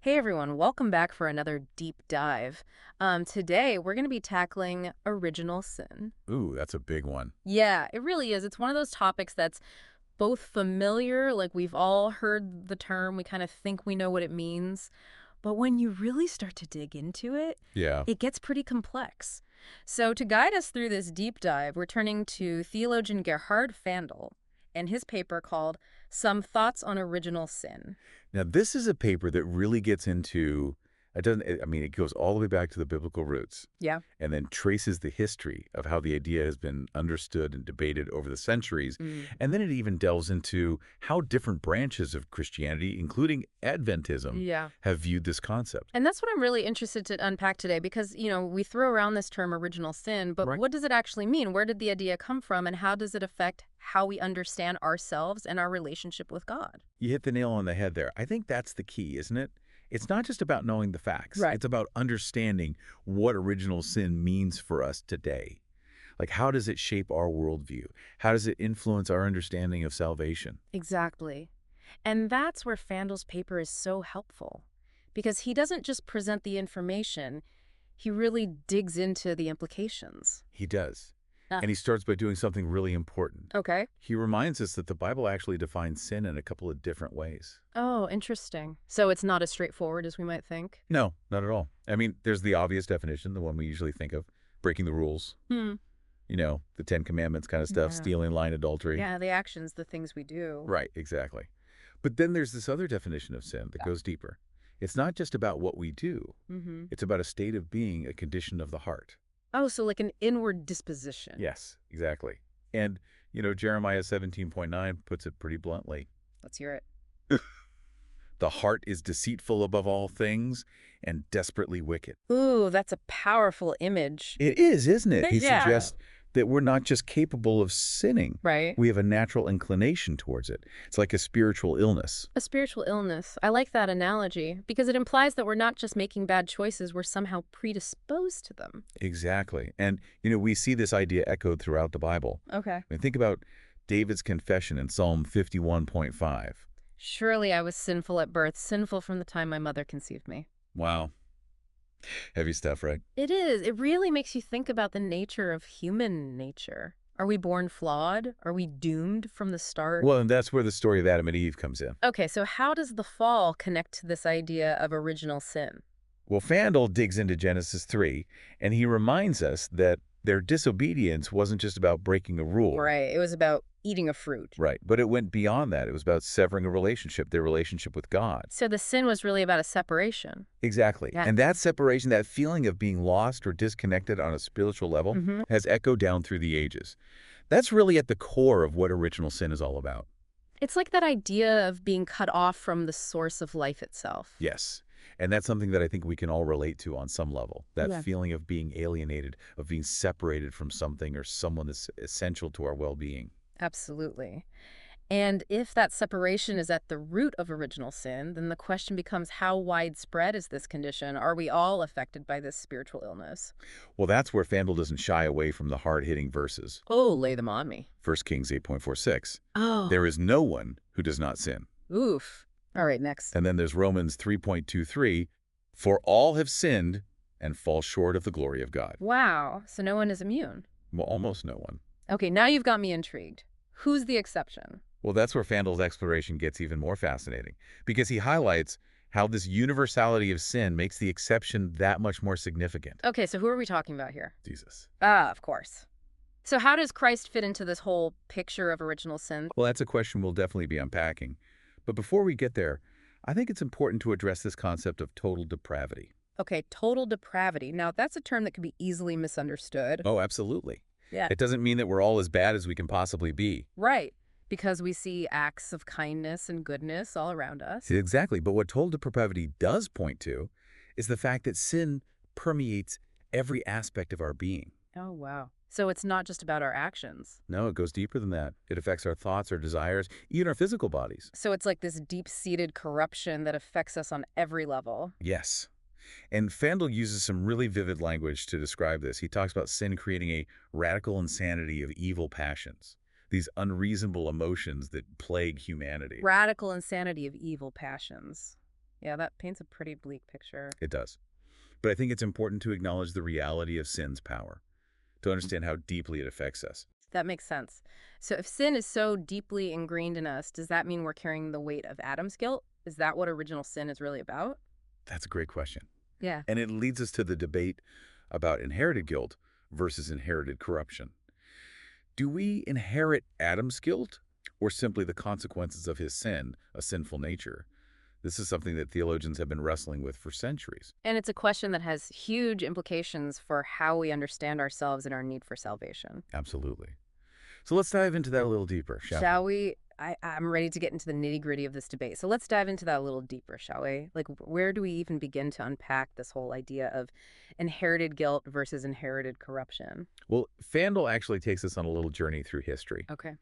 Hey everyone, welcome back for another deep dive. Today we're going to be tackling original sin. Ooh, that's a big one. Yeah, it really is. It's one of those topics that's both familiar, like we've all heard the term, we kind of think we know what it means, but when you really start to dig into it, Yeah. it gets pretty complex. So to guide us through this deep dive, we're turning to theologian Gerhard Pfandl and his paper called Some Thoughts on Original Sin. Now, this is a paper that really gets into, it doesn't, I mean, it goes all the way back to the biblical roots Yeah. and then traces the history of how the idea has been understood and debated over the centuries. Mm. And then it even delves into how different branches of Christianity, including Adventism, Yeah. have viewed this concept. And that's what I'm really interested to unpack today because, we throw around this term original sin, but Right. what does it actually mean? Where did the idea come from, and how does it affect how we understand ourselves and our relationship with God? You hit the nail on the head there. I think that's the key, isn't it? It's not just about knowing the facts. Right. It's about understanding what original sin means for us today. Like, how does it shape our worldview? How does it influence our understanding of salvation? Exactly. And that's where Fandle's paper is so helpful because he doesn't just present the information, he really digs into the implications. He does. Ah. And he starts by doing something really important. Okay. He reminds us that the Bible actually defines sin in a couple of different ways. Oh, interesting. So it's not as straightforward as we might think. No, not at all. I mean, there's the obvious definition, the one we usually think of, breaking the rules, Hmm. the Ten Commandments kind of stuff, Yeah. stealing, lying, adultery. Yeah, the actions, the things we do. Right, exactly. But then there's this other definition of sin that goes deeper. It's not just about what we do. Mm-hmm. It's about a state of being, a condition of the heart. Oh, so like an inward disposition. Yes, exactly. And, Jeremiah 17.9 puts it pretty bluntly. Let's hear it. The heart is deceitful above all things and desperately wicked. Ooh, that's a powerful image. It is, isn't it? He Yeah. suggests that we're not just capable of sinning. Right. We have a natural inclination towards it. It's like a spiritual illness. A spiritual illness. I like that analogy because it implies that we're not just making bad choices, we're somehow predisposed to them. Exactly. And, we see this idea echoed throughout the Bible. Okay. I mean, think about David's confession in Psalm 51.5. Surely I was sinful at birth, sinful from the time my mother conceived me. Wow. Heavy stuff, right? It is. It really makes you think about the nature of human nature. Are we born flawed? Are we doomed from the start? Well, and that's where the story of Adam and Eve comes in. Okay, so how does the fall connect to this idea of original sin? Well, Pfandl digs into Genesis 3, and he reminds us that their disobedience wasn't just about breaking a rule. Right. It was about eating a fruit. Right. But it went beyond that. It was about severing a relationship, their relationship with God. So the sin was really about a separation. Exactly. Yeah. And that separation, that feeling of being lost or disconnected on a spiritual level, Mm-hmm. has echoed down through the ages. That's really at the core of what original sin is all about. It's like that idea of being cut off from the source of life itself. Yes. And that's something that I think we can all relate to on some level. That Yeah. feeling of being alienated, of being separated from something or someone that's essential to our well-being. Absolutely. And if that separation is at the root of original sin, then the question becomes how widespread is this condition? Are we all affected by this spiritual illness? Well, that's where Pfandl doesn't shy away from the hard-hitting verses. Oh, lay them on me. 1 Kings 8.46. Oh. There is no one who does not sin. Oof. All right, next. And then there's Romans 3.23. For all have sinned and fall short of the glory of God. Wow. So no one is immune. Well, almost no one. Okay, now you've got me intrigued. Who's the exception? Well, that's where Pfandl's exploration gets even more fascinating, because he highlights how this universality of sin makes the exception that much more significant. Okay, so who are we talking about here? Jesus. Ah, of course. So how does Christ fit into this whole picture of original sin? Well, that's a question we'll definitely be unpacking. But before we get there, I think it's important to address this concept of total depravity. Okay, total depravity. Now, that's a term that can be easily misunderstood. Oh, absolutely. Yeah. It doesn't mean that we're all as bad as we can possibly be. Right, because we see acts of kindness and goodness all around us. Exactly. But what total depravity does point to is the fact that sin permeates every aspect of our being. Oh, wow. So it's not just about our actions. No, it goes deeper than that. It affects our thoughts, our desires, even our physical bodies. So it's like this deep-seated corruption that affects us on every level. Yes. And Pfandl uses some really vivid language to describe this. He talks about sin creating a radical insanity of evil passions, these unreasonable emotions that plague humanity. Radical insanity of evil passions. Yeah, that paints a pretty bleak picture. It does. But I think it's important to acknowledge the reality of sin's power, to understand how deeply it affects us. That makes sense. So if sin is so deeply ingrained in us, does that mean we're carrying the weight of Adam's guilt? Is that what original sin is really about? That's a great question. Yeah. And it leads us to the debate about inherited guilt versus inherited corruption. Do we inherit Adam's guilt or simply the consequences of his sin, a sinful nature? This is something that theologians have been wrestling with for centuries. And it's a question that has huge implications for how we understand ourselves and our need for salvation. Absolutely. So let's dive into that a little deeper, shall we? Shall we? I'm ready to get into the nitty-gritty of this debate. So let's dive into that a little deeper, shall we? Like, where do we even begin to unpack this whole idea of inherited guilt versus inherited corruption? Well, Pfandl actually takes us on a little journey through history. Okay.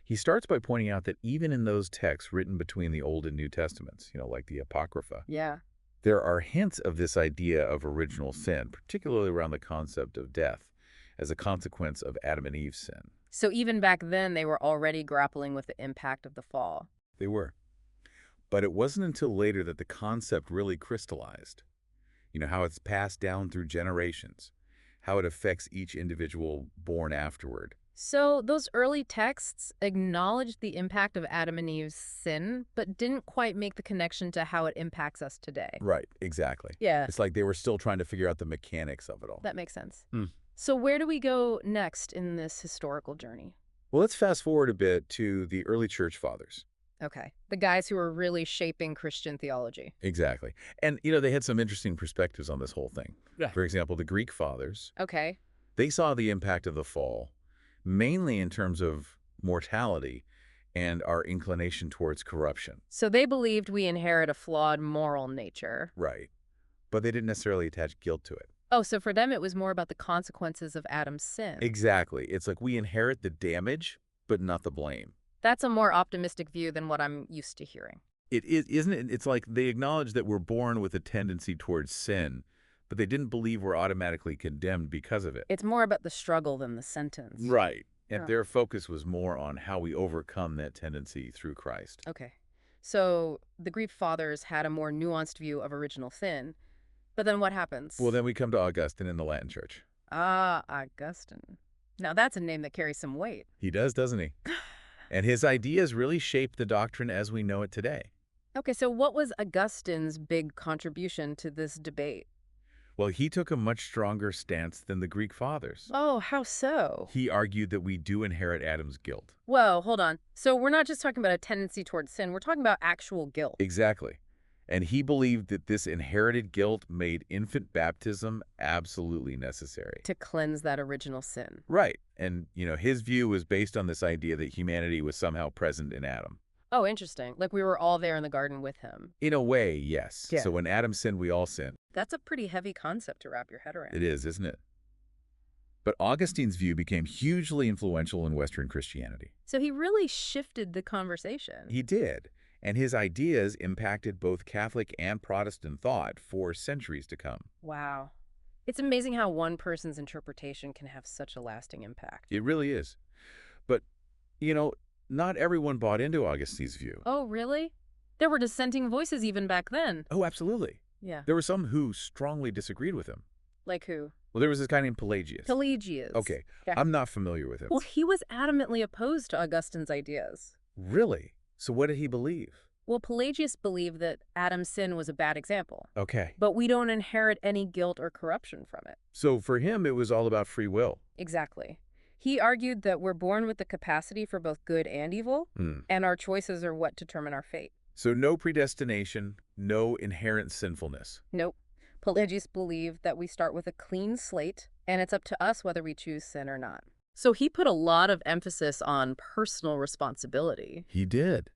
He starts by pointing out that even in those texts written between the Old and New Testaments, like the Apocrypha, Yeah. there are hints of this idea of original sin, particularly around the concept of death as a consequence of Adam and Eve's sin. So even back then, they were already grappling with the impact of the fall. They were. But it wasn't until later that the concept really crystallized. How it's passed down through generations, how it affects each individual born afterward. So those early texts acknowledged the impact of Adam and Eve's sin, but didn't quite make the connection to how it impacts us today. Right, exactly. Yeah, It's like they were still trying to figure out the mechanics of it all. that makes sense. Hmm. So where do we go next in this historical journey? Well, let's fast forward a bit to the early church fathers. Okay, the guys who were really shaping Christian theology. Exactly. And, they had some interesting perspectives on this whole thing. Yeah. For example, the Greek fathers, Okay, they saw the impact of the fall mainly in terms of mortality and our inclination towards corruption. so they believed we inherit a flawed moral nature. Right. But they didn't necessarily attach guilt to it. Oh, so for them it was more about the consequences of Adam's sin. Exactly. It's like we inherit the damage, but not the blame. That's a more optimistic view than what I'm used to hearing. It is, isn't it? It's like they acknowledge that we're born with a tendency towards sin, but they didn't believe we're automatically condemned because of it. It's more about the struggle than the sentence. Right. And Oh. their focus was more on how we overcome that tendency through Christ. Okay. So the Greek fathers had a more nuanced view of original sin. But then what happens? Well, then we come to Augustine in the Latin Church. Ah, Augustine. Now that's a name that carries some weight. He does, doesn't he? And his ideas really shaped the doctrine as we know it today. Okay, so what was Augustine's big contribution to this debate? Well, he took a much stronger stance than the Greek fathers. Oh, how so? He argued that we do inherit Adam's guilt. Whoa, hold on. So we're not just talking about a tendency towards sin, we're talking about actual guilt. Exactly. And he believed that this inherited guilt made infant baptism absolutely necessary. To cleanse that original sin. Right. And, his view was based on this idea that humanity was somehow present in Adam. Oh, interesting. Like we were all there in the garden with him. In a way, yes. Yeah. So when Adam sinned, we all sinned. That's a pretty heavy concept to wrap your head around. It is, isn't it? But Augustine's view became hugely influential in Western Christianity. So he really shifted the conversation. He did. And his ideas impacted both Catholic and Protestant thought for centuries to come. Wow. It's amazing how one person's interpretation can have such a lasting impact. It really is. But, not everyone bought into Augustine's view. Oh, really? There were dissenting voices even back then. Oh, absolutely. Yeah. There were some who strongly disagreed with him. Like who? Well, there was this guy named Pelagius. Pelagius. Okay, Yeah. I'm not familiar with him. Well, he was adamantly opposed to Augustine's ideas. Really? So what did he believe? Well, Pelagius believed that Adam's sin was a bad example, Okay. but we don't inherit any guilt or corruption from it. So for him, it was all about free will. Exactly. He argued that we're born with the capacity for both good and evil, and our choices are what determine our fate. So no predestination, no inherent sinfulness. Nope. Pelagius believed that we start with a clean slate, and it's up to us whether we choose sin or not. So he put a lot of emphasis on personal responsibility. He did.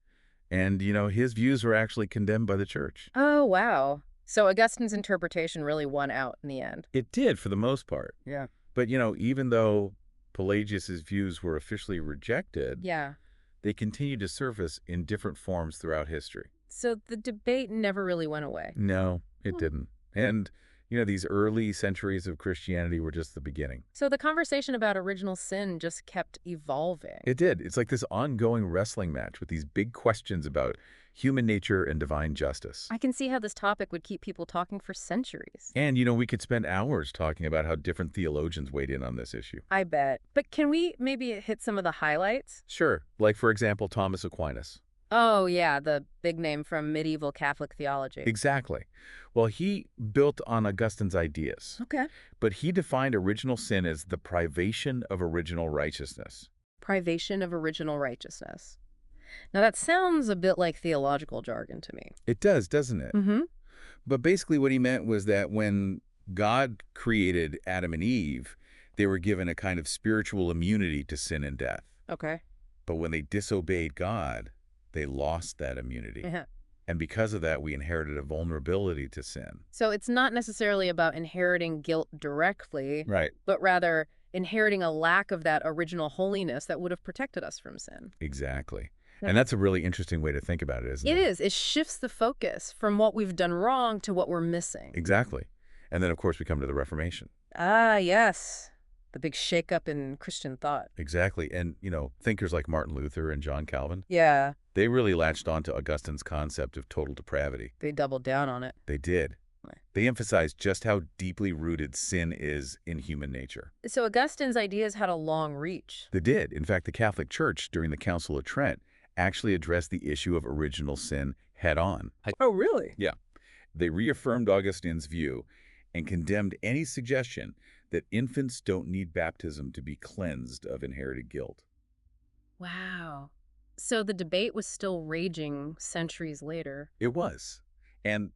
And, his views were actually condemned by the church. Oh, wow. So Augustine's interpretation really won out in the end. It did for the most part. Yeah. But, even though Pelagius's views were officially rejected, Yeah. they continued to surface in different forms throughout history. So the debate never really went away. No, it didn't. And These early centuries of Christianity were just the beginning. So the conversation about original sin just kept evolving. It did. It's like this ongoing wrestling match with these big questions about human nature and divine justice. I can see how this topic would keep people talking for centuries. And, we could spend hours talking about how different theologians weighed in on this issue. I bet. But can we maybe hit some of the highlights? Sure. Like, for example, Thomas Aquinas. Oh, yeah, the big name from medieval Catholic theology. Exactly. Well, he built on Augustine's ideas, Okay. but he defined original sin as the privation of original righteousness. Privation of original righteousness. Now that sounds a bit like theological jargon to me. It does, doesn't it? Mm-hmm. But basically what he meant was that when God created Adam and Eve, they were given a kind of spiritual immunity to sin and death. Okay. But when they disobeyed God, they lost that immunity. Yeah. And because of that, we inherited a vulnerability to sin. So it's not necessarily about inheriting guilt directly, Right. but rather inheriting a lack of that original holiness that would have protected us from sin. Exactly. Yeah. And that's a really interesting way to think about it, isn't it? It is. It shifts the focus from what we've done wrong to what we're missing. Exactly. And then, of course, we come to the Reformation. Ah, yes. The big shakeup in Christian thought. Exactly. And, thinkers like Martin Luther and John Calvin, Yeah, they really latched onto Augustine's concept of total depravity. they doubled down on it. They did. Right. They emphasized just how deeply rooted sin is in human nature. So Augustine's ideas had a long reach. They did. In fact, the Catholic Church, during the Council of Trent, actually addressed the issue of original sin head-on. Oh, really? Yeah. They reaffirmed Augustine's view and condemned any suggestion that infants don't need baptism to be cleansed of inherited guilt. Wow. So the debate was still raging centuries later. It was. And,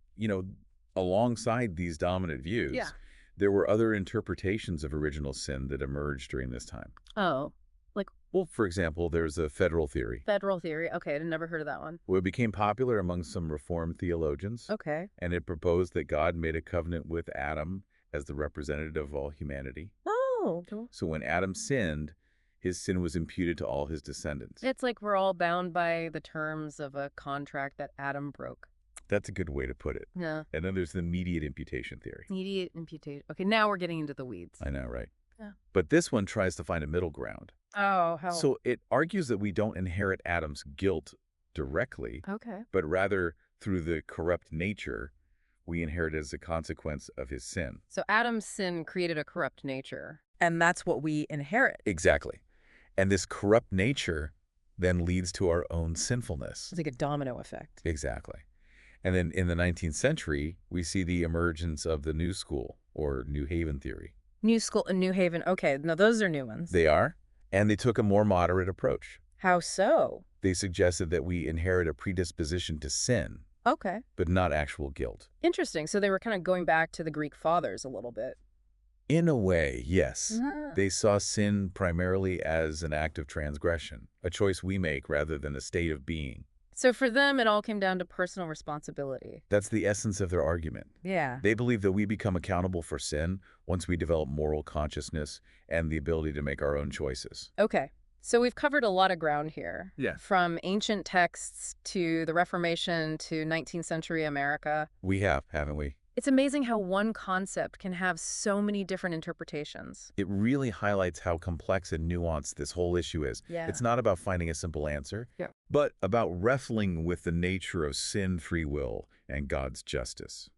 alongside these dominant views, Yeah. there were other interpretations of original sin that emerged during this time. Oh, like Well, for example, there's a federal theory. federal theory. Okay, I'd never heard of that one. Well, it became popular among some Reformed theologians, Okay. and it proposed that God made a covenant with Adam as the representative of all humanity. Oh. So when Adam sinned, his sin was imputed to all his descendants. It's like we're all bound by the terms of a contract that Adam broke. That's a good way to put it. Yeah. And then there's the immediate imputation theory. Immediate imputation. Okay, now we're getting into the weeds. I know, right? Yeah. But this one tries to find a middle ground. Oh, how? So it argues that we don't inherit Adam's guilt directly, Okay. but rather through the corrupt nature we inherit as a consequence of his sin. So Adam's sin created a corrupt nature. And that's what we inherit. Exactly. And this corrupt nature then leads to our own sinfulness. It's like a domino effect. Exactly. And then in the 19th century, we see the emergence of the New School, or New Haven theory. New School and New Haven. Okay, no, those are new ones. They are, and they took a more moderate approach. How so? They suggested that we inherit a predisposition to sin, Okay. but not actual guilt. Interesting. So they were kind of going back to the Greek fathers a little bit. In a way, yes. Ah. They saw sin primarily as an act of transgression, a choice we make rather than a state of being. So for them, it all came down to personal responsibility. That's the essence of their argument. Yeah. They believe that we become accountable for sin once we develop moral consciousness and the ability to make our own choices. Okay. So we've covered a lot of ground here. Yeah. From ancient texts to the Reformation to 19th century America. We have, haven't we? It's amazing how one concept can have so many different interpretations. It really highlights how complex and nuanced this whole issue is. Yeah. It's not about finding a simple answer, Yeah. but about wrestling with the nature of sin, free will, and God's justice.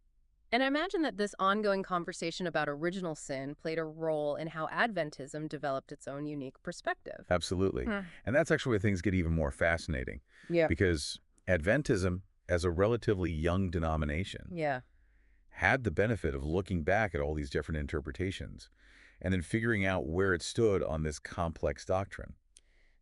And I imagine that this ongoing conversation about original sin played a role in how Adventism developed its own unique perspective. Absolutely. Hmm. And that's actually where things get even more fascinating, Yeah. because Adventism, as a relatively young denomination, Yeah. had the benefit of looking back at all these different interpretations and then figuring out where it stood on this complex doctrine.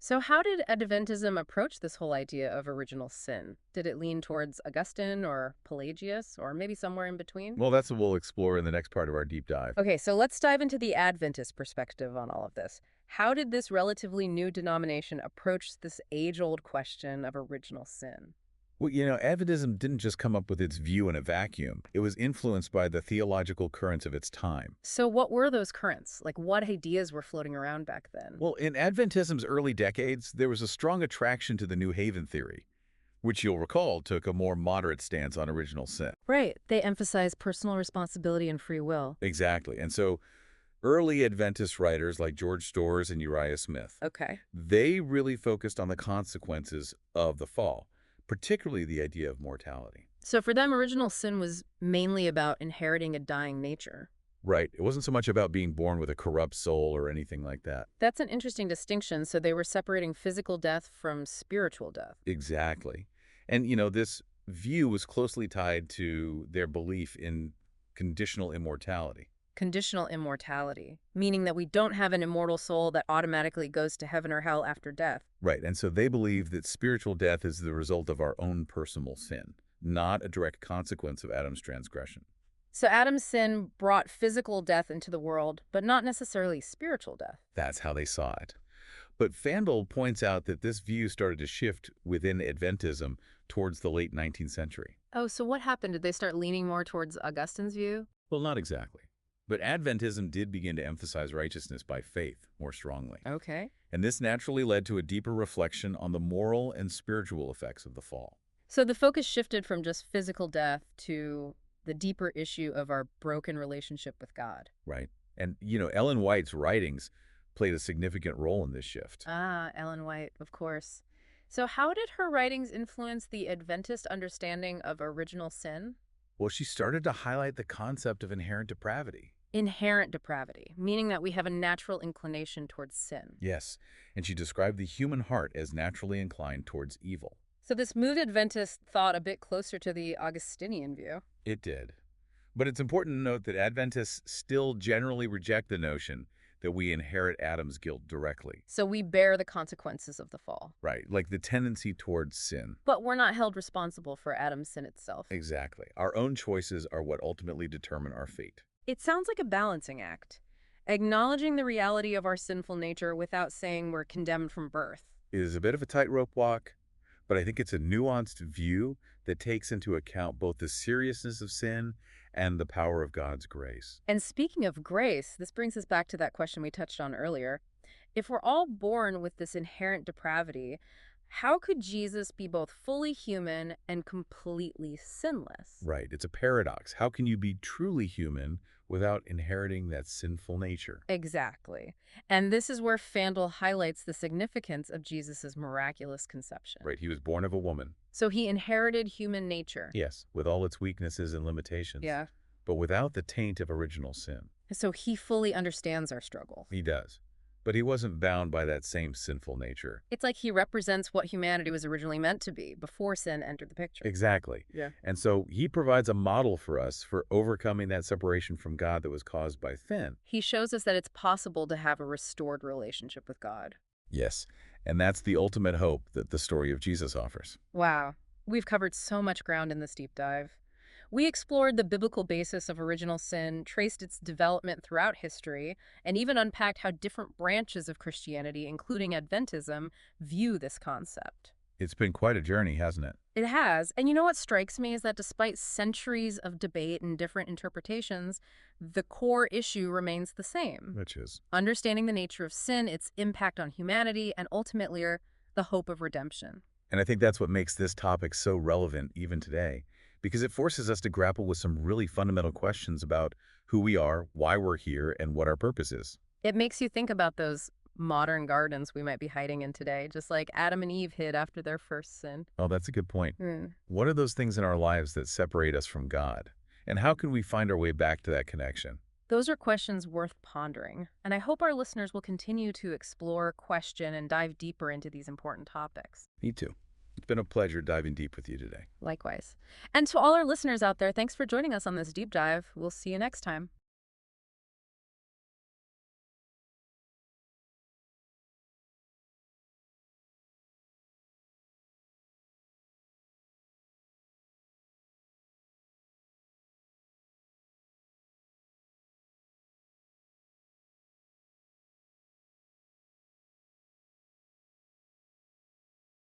So how did Adventism approach this whole idea of original sin? Did it lean towards Augustine or Pelagius or maybe somewhere in between? Well, that's what we'll explore in the next part of our deep dive. Okay, so let's dive into the Adventist perspective on all of this. How did this relatively new denomination approach this age-old question of original sin? Well, Adventism didn't just come up with its view in a vacuum. It was influenced by the theological currents of its time. So what were those currents? Like what ideas were floating around back then? Well, in Adventism's early decades, there was a strong attraction to the New Haven theory, which you'll recall took a more moderate stance on original sin. Right. They emphasize personal responsibility and free will. Exactly. And so early Adventist writers like George Storrs and Uriah Smith, Okay. they really focused on the consequences of the fall, particularly the idea of mortality. So for them, original sin was mainly about inheriting a dying nature. Right. It wasn't so much about being born with a corrupt soul or anything like that. That's an interesting distinction. So they were separating physical death from spiritual death. Exactly. And, this view was closely tied to their belief in conditional immortality. Conditional immortality, meaning that we don't have an immortal soul that automatically goes to heaven or hell after death. Right. And so they believe that spiritual death is the result of our own personal sin, not a direct consequence of Adam's transgression. So Adam's sin brought physical death into the world, but not necessarily spiritual death. That's how they saw it. But Pfandl points out that this view started to shift within Adventism towards the late 19th century. Oh, so what happened? Did they start leaning more towards Augustine's view? Well, not exactly. But Adventism did begin to emphasize righteousness by faith more strongly. Okay. And this naturally led to a deeper reflection on the moral and spiritual effects of the fall. So the focus shifted from just physical death to the deeper issue of our broken relationship with God. Right? And, Ellen White's writings played a significant role in this shift. Ah, Ellen White, of course. So how did her writings influence the Adventist understanding of original sin? Well, she started to highlight the concept of inherent depravity. Inherent depravity, meaning that we have a natural inclination towards sin. Yes, and she described the human heart as naturally inclined towards evil. So this moved Adventist thought a bit closer to the Augustinian view. It did. But it's important to note that Adventists still generally reject the notion that we inherit Adam's guilt directly. So we bear the consequences of the fall. Right, like the tendency towards sin. But we're not held responsible for Adam's sin itself. Exactly. Our own choices are what ultimately determine our fate. It sounds like a balancing act, acknowledging the reality of our sinful nature without saying we're condemned from birth. It is a bit of a tightrope walk, but I think it's a nuanced view that takes into account both the seriousness of sin and the power of God's grace. And speaking of grace, this brings us back to that question we touched on earlier. If we're all born with this inherent depravity, how could Jesus be both fully human and completely sinless? Right, it's a paradox. How can you be truly human without inheriting that sinful nature? Exactly. And this is where Pfandl highlights the significance of Jesus' miraculous conception. Right, he was born of a woman. So he inherited human nature. Yes, with all its weaknesses and limitations. Yeah. But without the taint of original sin. So he fully understands our struggle. He does. But he wasn't bound by that same sinful nature. It's like he represents what humanity was originally meant to be before sin entered the picture. Exactly. Yeah. And so he provides a model for us for overcoming that separation from God that was caused by sin. He shows us that it's possible to have a restored relationship with God. Yes, and that's the ultimate hope that the story of Jesus offers. Wow. We've covered so much ground in this deep dive. We explored the biblical basis of original sin, traced its development throughout history, and even unpacked how different branches of Christianity, including Adventism, view this concept. It's been quite a journey, hasn't it? It has. And you know what strikes me is that despite centuries of debate and different interpretations, the core issue remains the same. Which is? Understanding the nature of sin, its impact on humanity, and ultimately the hope of redemption. And I think that's what makes this topic so relevant even today, because it forces us to grapple with some really fundamental questions about who we are, why we're here, and what our purpose is. It makes you think about those modern gardens we might be hiding in today, just like Adam and Eve hid after their first sin. Oh, that's a good point. Mm. What are those things in our lives that separate us from God? And how can we find our way back to that connection? Those are questions worth pondering, and I hope our listeners will continue to explore, question, and dive deeper into these important topics. Me too. It's been a pleasure diving deep with you today. Likewise. And to all our listeners out there, thanks for joining us on this deep dive. We'll see you next time.